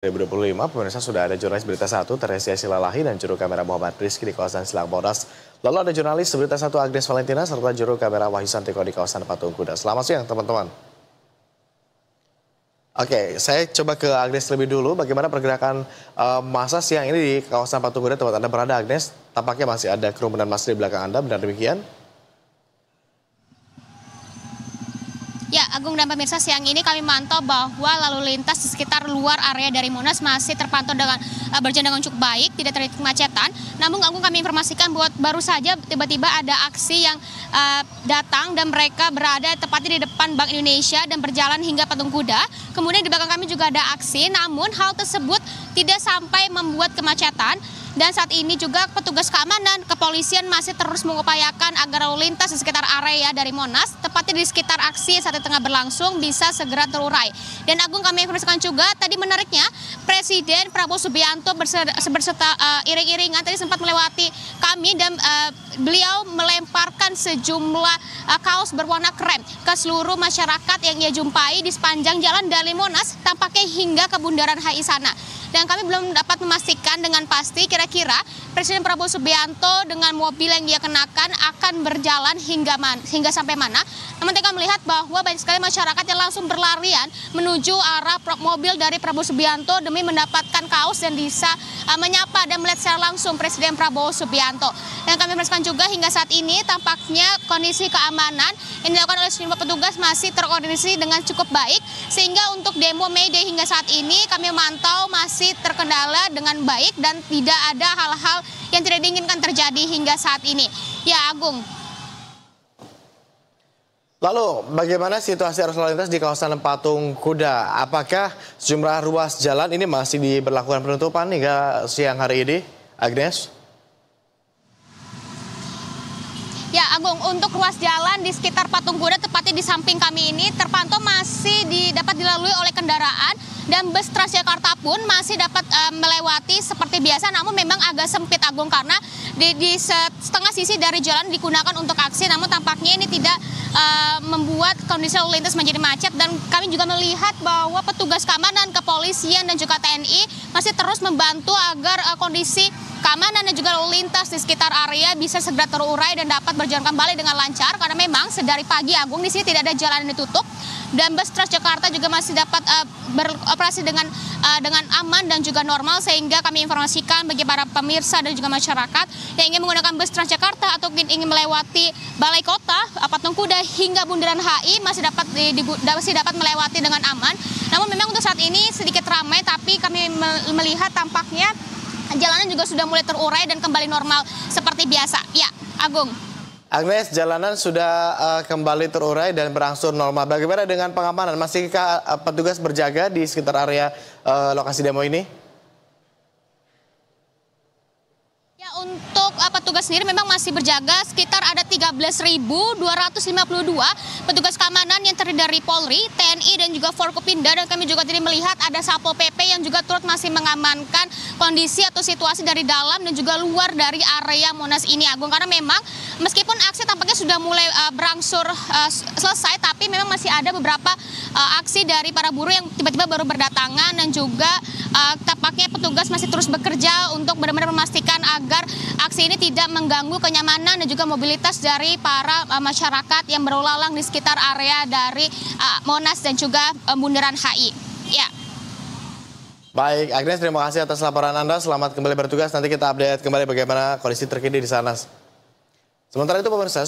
2025, pemirsa sudah ada jurnalis Berita Satu, Teresia Silalahi, dan juru kamera Muhammad Rizky di kawasan Silang Monas. Lalu ada jurnalis Berita Satu Agnes Valentina, serta juru kamera Wahyu Santiko di kawasan Patung Kuda. Selamat siang, teman-teman. Oke, saya coba ke Agnes lebih dulu. Bagaimana pergerakan massa siang ini di kawasan Patung Kuda tempat Anda berada, Agnes? Tampaknya masih ada kerumunan massa di belakang Anda, benar demikian? Ya, Agung dan pemirsa, siang ini kami mantau bahwa lalu lintas di sekitar luar area dari Monas masih terpantau dengan berjalan dengan cukup baik, tidak terjadi kemacetan. Namun Agung, kami informasikan buat baru saja tiba-tiba ada aksi yang datang dan mereka berada tepatnya di depan Bank Indonesia dan berjalan hingga Patung Kuda. Kemudian di belakang kami juga ada aksi, namun hal tersebut tidak sampai membuat kemacetan. Dan saat ini juga petugas keamanan, kepolisian masih terus mengupayakan agar lalu lintas di sekitar area dari Monas, tepatnya di sekitar aksi saat tengah berlangsung, bisa segera terurai. Dan Agung, kami informasikan juga, tadi menariknya Presiden Prabowo Subianto berserta iring-iringan tadi sempat melewati kami dan beliau melemparkan sejumlah kaos berwarna krem ke seluruh masyarakat yang ia jumpai di sepanjang jalan dari Monas, tampaknya hingga ke Bundaran HI sana. Dan kami belum dapat memastikan dengan pasti kira-kira Presiden Prabowo Subianto dengan mobil yang dia kenakan akan berjalan hingga sampai mana. Namun kita melihat bahwa banyak sekali masyarakat yang langsung berlarian menuju arah mobil dari Prabowo Subianto demi mendapatkan kaos dan bisa menyapa dan melihat secara langsung Presiden Prabowo Subianto. Dan kami merasakan juga hingga saat ini tampaknya kondisi keamanan yang dilakukan oleh sejumlah petugas masih terkoordinasi dengan cukup baik, sehingga untuk demo May Day hingga saat ini kami mantau masih terkendala dengan baik dan tidak ada hal-hal yang tidak diinginkan terjadi hingga saat ini. Ya, Agung. Lalu, bagaimana situasi arus lalu lintas di kawasan Patung Kuda? Apakah sejumlah ruas jalan ini masih diberlakukan penutupan hingga siang hari ini, Agnes? Ya, Agung, untuk ruas jalan di sekitar Patung Kuda, tepatnya di samping kami ini, terpantau masih dapat dilalui oleh kendaraan dan bus Transjakarta pun masih dapat melewati seperti biasa, namun memang agak sempit, Agung, karena di setengah sisi dari jalan digunakan untuk aksi, namun tampaknya ini tidak membuat kondisi lalu lintas menjadi macet. Dan kami juga melihat bahwa petugas keamanan, kepolisian dan juga TNI masih terus membantu agar kondisi keamanan dan juga lalu lintas di sekitar area bisa segera terurai dan dapat berjalan kembali dengan lancar, karena memang sedari pagi, Agung, di sini tidak ada jalan yang ditutup dan bus Transjakarta juga masih dapat beroperasi dengan aman dan juga normal, sehingga kami informasikan bagi para pemirsa dan juga masyarakat yang ingin menggunakan bus Transjakarta atau ingin melewati Balai Kota, Patung Kuda hingga Bundaran HI masih dapat melewati dengan aman. Namun memang untuk saat ini sedikit ramai, tapi kami melihat tampaknya jalanan juga sudah mulai terurai dan kembali normal seperti biasa. Ya, Agung. Agnes, jalanan sudah kembali terurai dan berangsur normal. Bagaimana dengan pengamanan? Masihkah petugas berjaga di sekitar area lokasi demo ini? Ya, untuk petugas sendiri memang masih berjaga, sekitar ada 13.252 petugas keamanan yang terdiri dari Polri, TNI dan juga Forkopimda, dan kami juga tadi melihat ada Satpol PP yang juga turut masih mengamankan kondisi atau situasi dari dalam dan juga luar dari area Monas ini, Agung, karena memang meskipun aksi tampaknya sudah mulai berangsur selesai, tapi memang masih ada beberapa aksi dari para buruh yang tiba-tiba baru berdatangan, dan juga tampaknya petugas masih terus bekerja untuk benar-benar memastikan agar aksi ini tidak mengganggu kenyamanan dan juga mobilitas dari para masyarakat yang berlalu lalang di sekitar area dari Monas dan juga Bundaran HI. Ya. Baik, Agnes, terima kasih atas laporan Anda. Selamat kembali bertugas. Nanti kita update kembali bagaimana kondisi terkini di sana. Sementara itu, pemirsa,